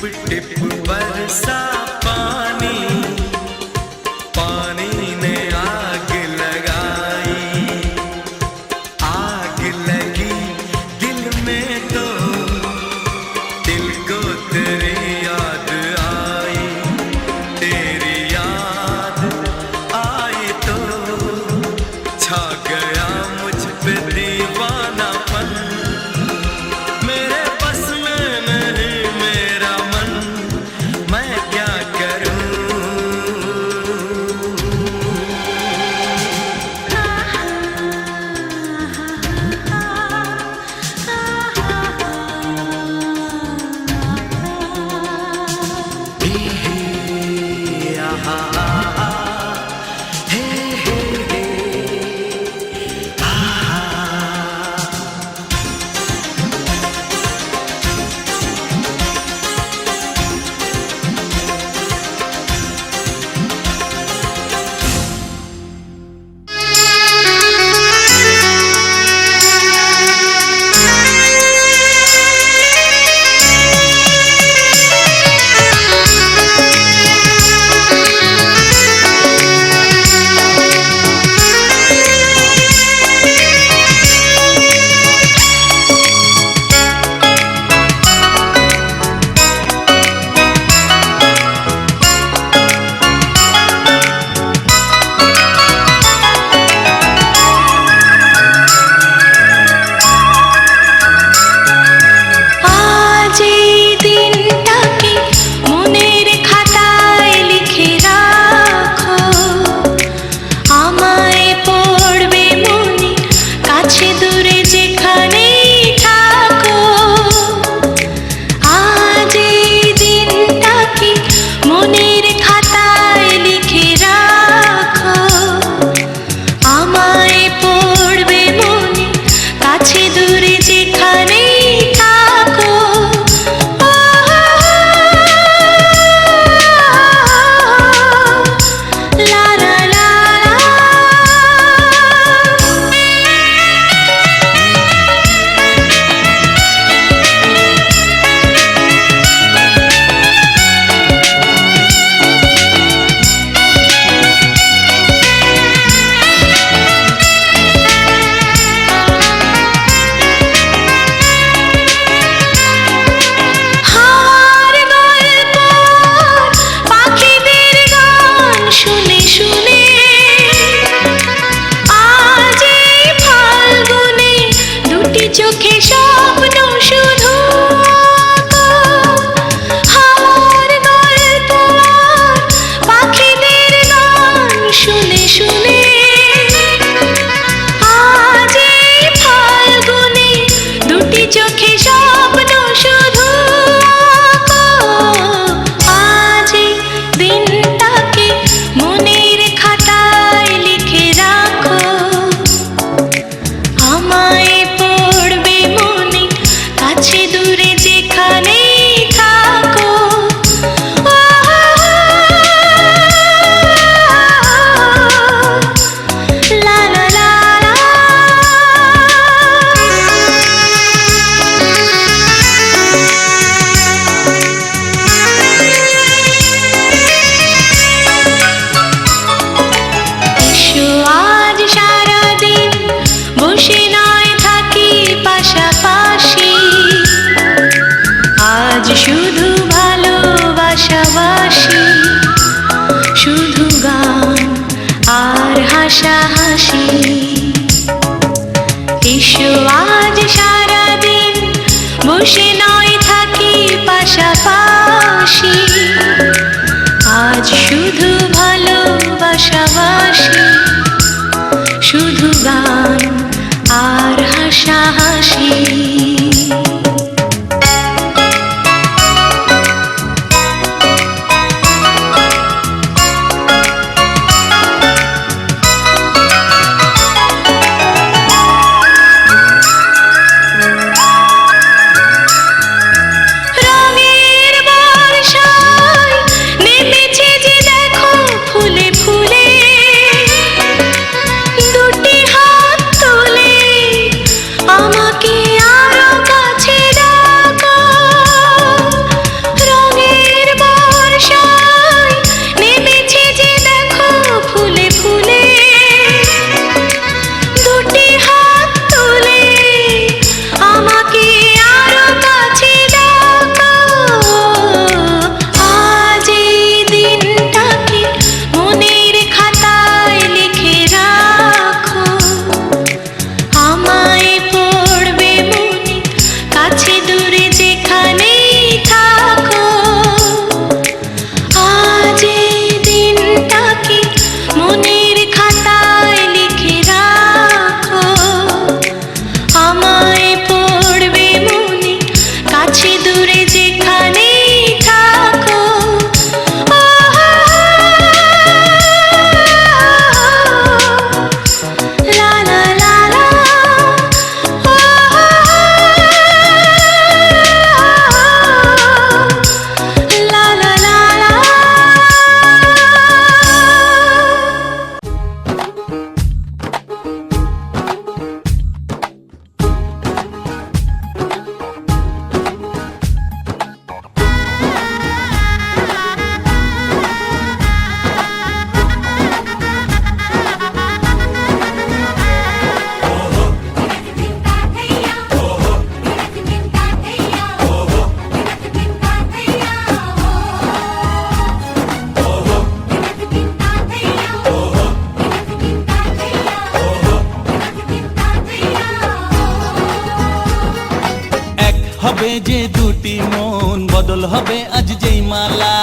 Tip बरसा पानी, पानी ने आग लगाई, आग लगी दिल में तो दिल को तेरी याद आई, तेरी याद आई तो छा गया मुझ पे दीवानापन, मेरे बस में नहीं मेरा मन, मैं क्या करूं। বসে নয় থাকি পাশাপাশি, আজ শুধু ভালোবাসাবাসি, শুধু গান আর হাসাহাসি। সুরে যেখানেই থাকো, লা লা লা লা, লা লা লা লা। হবে যে দুটি মন, বদল হবে আজ যেই মালা।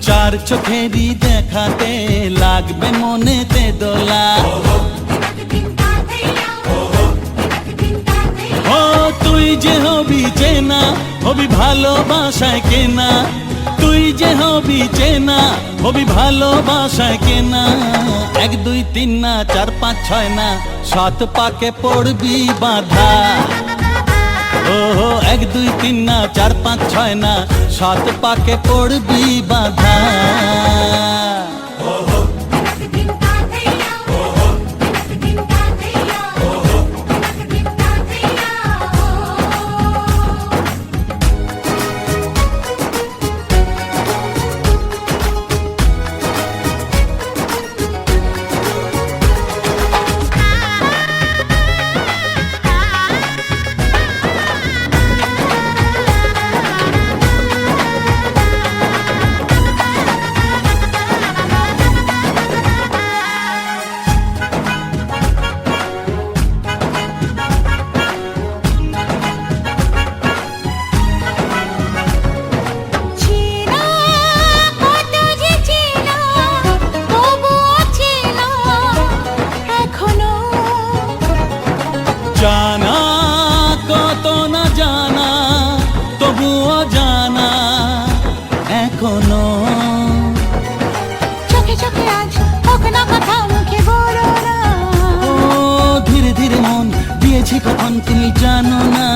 চার চোখেরই দেখাতে লাগবে মনেতে দোলা। ও তুই যে হবি চেনা, হবি ভালোবাসায় কেনা। তুই যে হবি চেনা, হবি ভালোবাসায় কেনা। 1 2 3 না 4 5 6 না, 7 পাকে পড়বি বাঁধা। ও 1 2 3 না 4 5 6 না, 7 পাকে পড়বি বাঁধা। জানা কত না জানা, তবুও জানা এখনো। চোখে চোখে আজ হোক না কথা, মুখে বলো না। ও ধীরে ধীরে মন দিয়েছি কখন তুমি জানো না।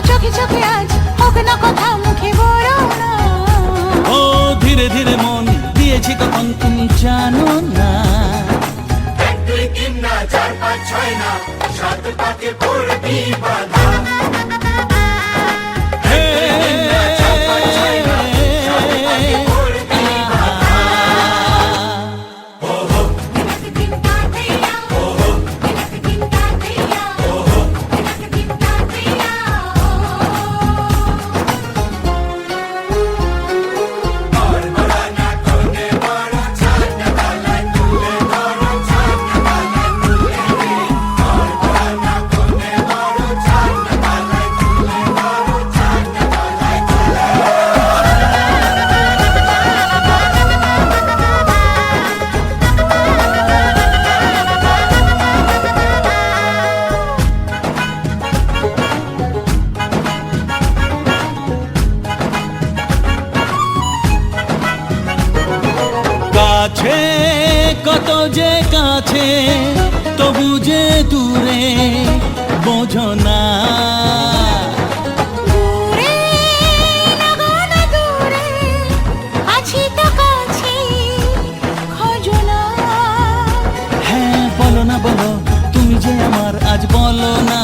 চোখে চোখে আজ হোক না কথা, মুখে বলো না। ও ধীরে ধীরে মন দিয়েছি কখন তুমি জানো না। 1 2 3 না 4 5 6 না, 7 পাকে পড়বি বাঁধা। কাছে কত যে কাছে, তবু যে দূরে বোঝো না। দূরে লাগো না দূরে, আছি তো কাছে, খোঁজো না। হ্যাঁ বলো না বলো, তুমি যে আমার আজ বলো না।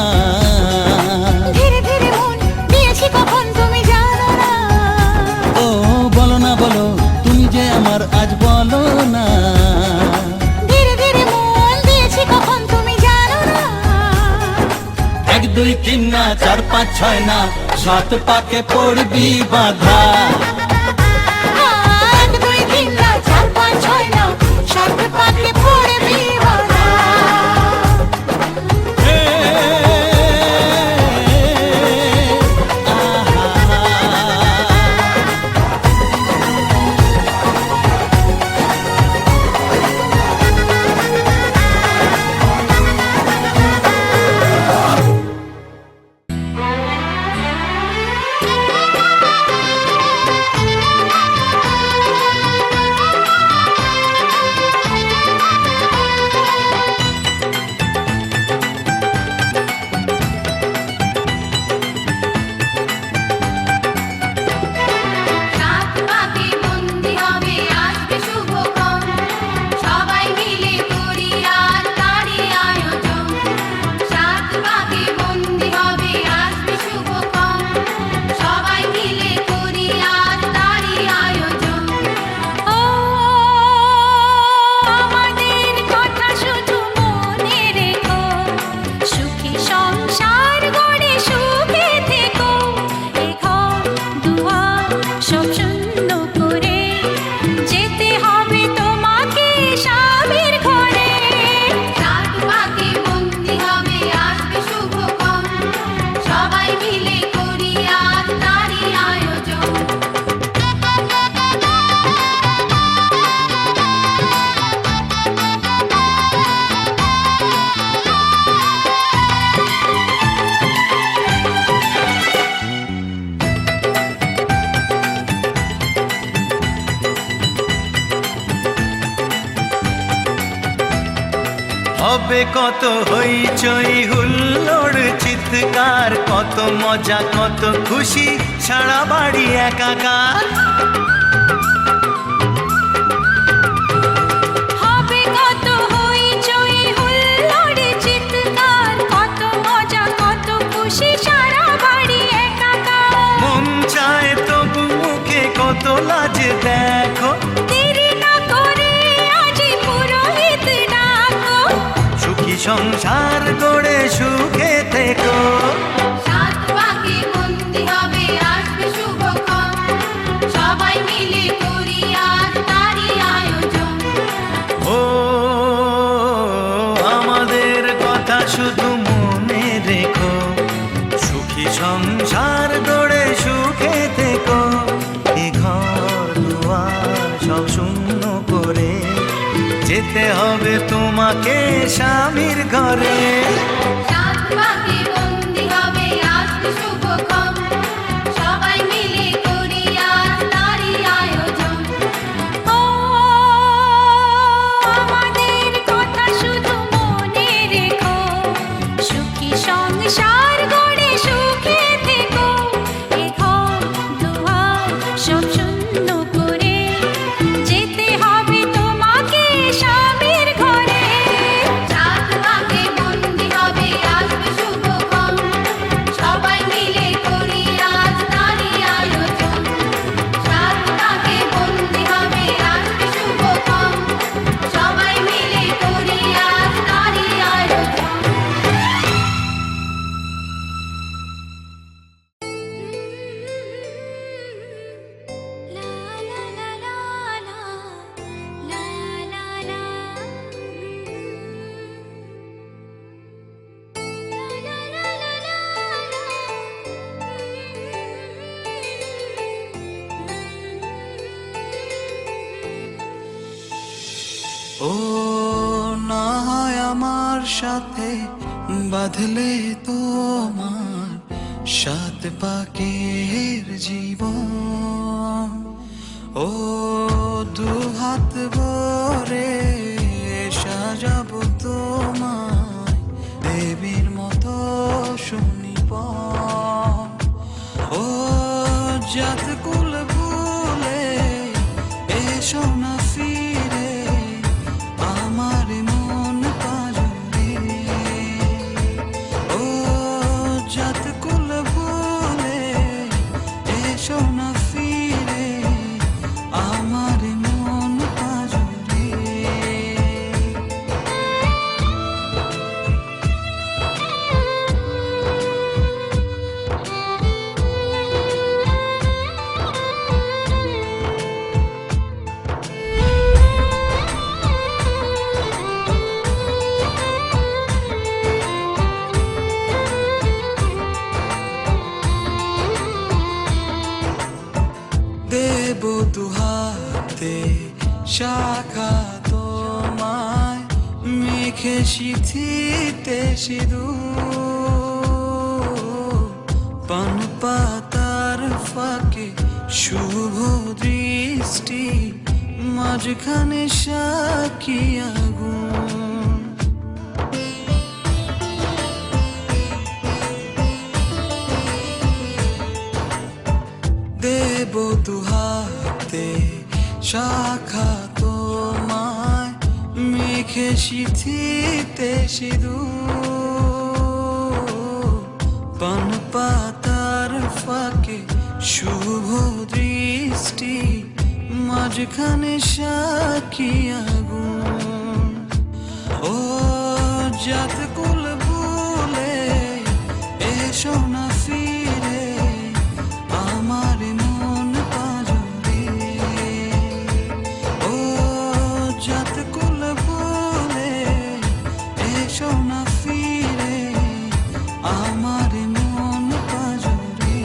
ধীরে ধীরে মন দিয়েছি কখন তুমি জানো না। ও বলো না বলো, তুমি যে আমার আজ বলো না। ধীরে ধীরে মন দিয়েছি কখন তুমি জানো না। 1 2 3 না 4 5 6 না, 7 পাকে পড়বি বাঁধা। 1 2 3 না 4 5 6 না, 7 পাকে পড়বি বাঁধা। হবে কত হইচই হুল্লোড় চিৎকার, কত মজা কত খুশি, সারা বাড়ি একাকার। হবে কত হইচই হুল্লোড় চিৎকার, কত মজা কত খুশি, সারা বাড়ি একাকার। মন চায় তবু মুখে কত লাজ দেখো, দেরি না করে আজই পুরোহিত ডাকো। সুখী সংসার গড়ে সুখে থেকো। সাত পাকে বন্দি হবে আসবে শুভক্ষণ, সবাই মিলে করি আজ তারই আয়োজন। ও আমাদের কথা শুধু মনে রেখো, সুখী সংসার গড়ে সুখে থেকো। এ ঘর দুয়ার সব শূন্য করে যেতে হবে তোমাকে স্বামীর ঘরে। সাত পাকে বন্দি হবে আসবে শুভক্ষণ, সবাই মিলে করি আজ তারই আয়োজন। ও আমাদের কথা শুধু মনে রেখো, সুখী সংসার গড়ে সুখে থেকো। এ ঘর দুয়ার সব শূন্য করে যেতে হবে তোমাকে স্বামীর ঘরে। সাত পাকে বন্দি হবে আসবে শুভক্ষণ, সবাই মিলে করি আজ তারই আয়োজন। সাত পাকে বন্দি হবে আসবে শুভক্ষণ, সবাই মিলে করি আজ তারই আয়োজন। ও না হয় আমার সাথে বাঁধলে তোমার সাত পাকের জীবন। ও দু হাত ভরে সাজাবো তোমায় দেবীর মতো সুনিপন। ও জাত কুল ভুলে এসো না ফিরে আমার মন পাজরে। ও জাত কুল ভুলে এসো না ফিরে আমার মন পাজরে। দেব দুহাতে শাখা তোমায় মেখে সিথিতে সিঁদুর। পান পাতার ফাঁকে শুভ দৃষ্টি, মাঝখানে সাক্ষী আগুন। দেব দুহাতে শাখা তোমায় মেখে সিথিতে সিঁদুর। পান পাতার ফাঁকে শুভ দৃষ্টি, মাঝখানে সাক্ষী আগুন। ও জাত কুল ভুলে এসো না ফিরে আমার মন পাজরে। ও জাত কুল ভুলে এসো না ফিরে আমার মন পাজরে।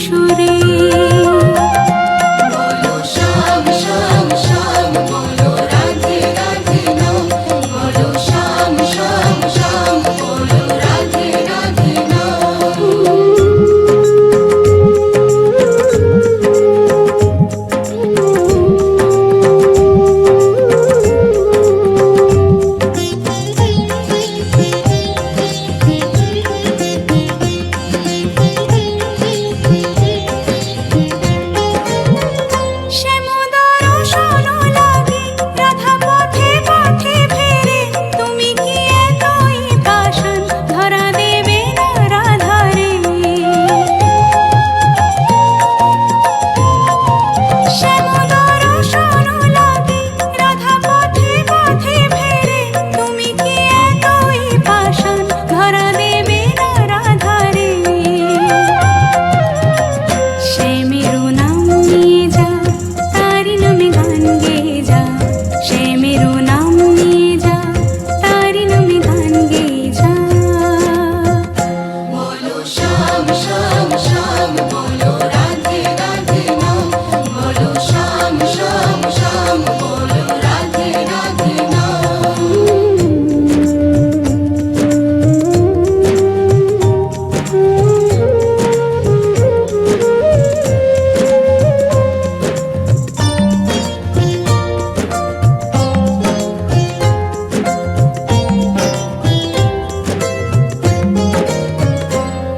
সুরে বলো শ্যাম শ্যাম শ্যাম বলো রাধে রাধে নাম বলো শ্যাম শ্যাম শ্যাম বলো রাধে রাধে নাম শ্যামোদর শোনো লাগে রাধা পথে পথে ফেরে তুমি কি এতই পাষাণ ধরা দেবে না রাধারে শ্যামোদর শোনো লাগে রাধা পথে পথে ফেরে তুমি কি এতই পাষাণ ধরা দেবে না রাধারে সে মেরো নাম নিয়ে যা তারি নামে গান গেয়ে যা সে মেরো নাম নিয়ে যা তারি নামে গান গেয়ে যা বলো শ্যাম শ্যাম শ্যাম বলো রাধে রাধে নাম বলো শ্যাম শ্যাম শ্যাম বলো রাধে রাধে নাম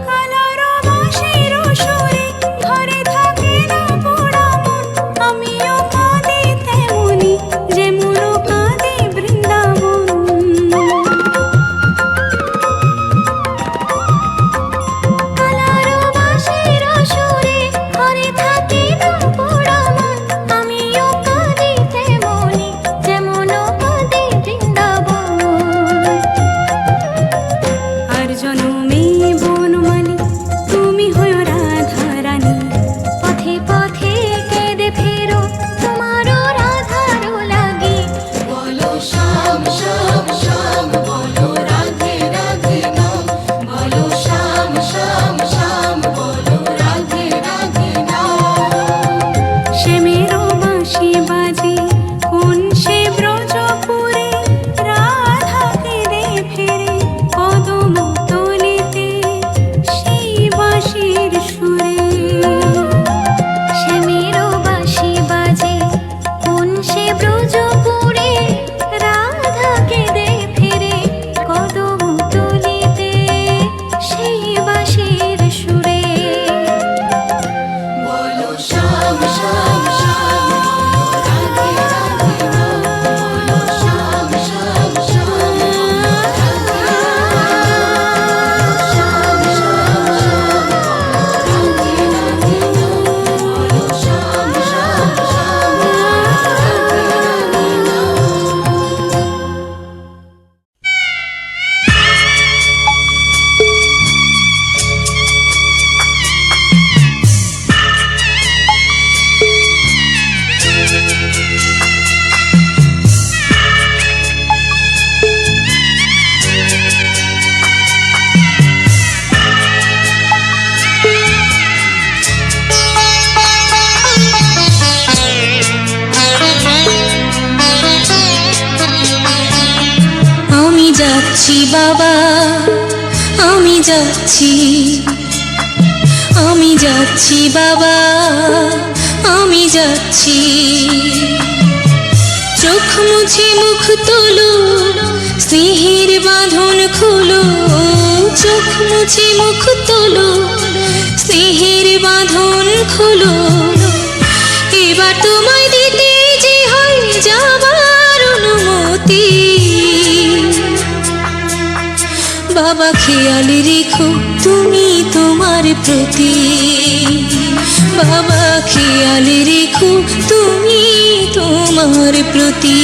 কালার বাঁশির সুরে ঘরে থাকে না পোড়া মন আমিও কাঁদি তেমনি যেমন কাঁদি বৃন্দাবন কালার বাঁশির সুরে ঘরে থাকে না পোড়া মন আমিও কাঁদি তেমনি যেমন কাঁদি বৃন্দাবন আর জনমে বনমালী তুমি হয়ো রাধা রানী পথে পথে কেঁদে ফেরো তোমারও রাধারও লাগে বলো শ্যাম শ্যাম শ্যাম বলো রাধে রাধে নাম বলো শ্যাম শ্যাম শ্যাম বলো রাধে রাধে নাম সে মেরো বাঁশি বাজে কোন সে ব্রজপুরে রাধা কেঁদে ফেরে কদম তলিতে সেই বাঁশির সুরে সে মেরো বাঁশি বাজে কোন সে ব্রজপুরে রাধা কেঁদে ফেরে কদম তলিতে সেই বাঁশির সুরে বলো শ্যাম শ্যাম শ্যাম বলো রাধে রাধে নাম বলো শ্যাম শ্যাম শ্যাম বলো রাধে শ্যাম শ্যাম শ্যাম বলো রাধে রাধে নাম বলো শ্যাম শ্যাম শ্যাম বলো রাধে রাধে নাম আমি যাচ্ছি বাবা আমি যাচ্ছি আমি যাচ্ছি বাবা আমি যাচ্ছি চোখ মুছে মুখ তোলো স্নেহের বাঁধন খোলো চোখ মুছে মুখ তোলো স্নেহের বাঁধন খোলো এবার তোমায় দিতে যে হয় যাবার অনুমতি বাবা খেয়াল রেখো তুমি তোমার প্রতি বাবা খেয়াল রেখো তুমি তোমার প্রতি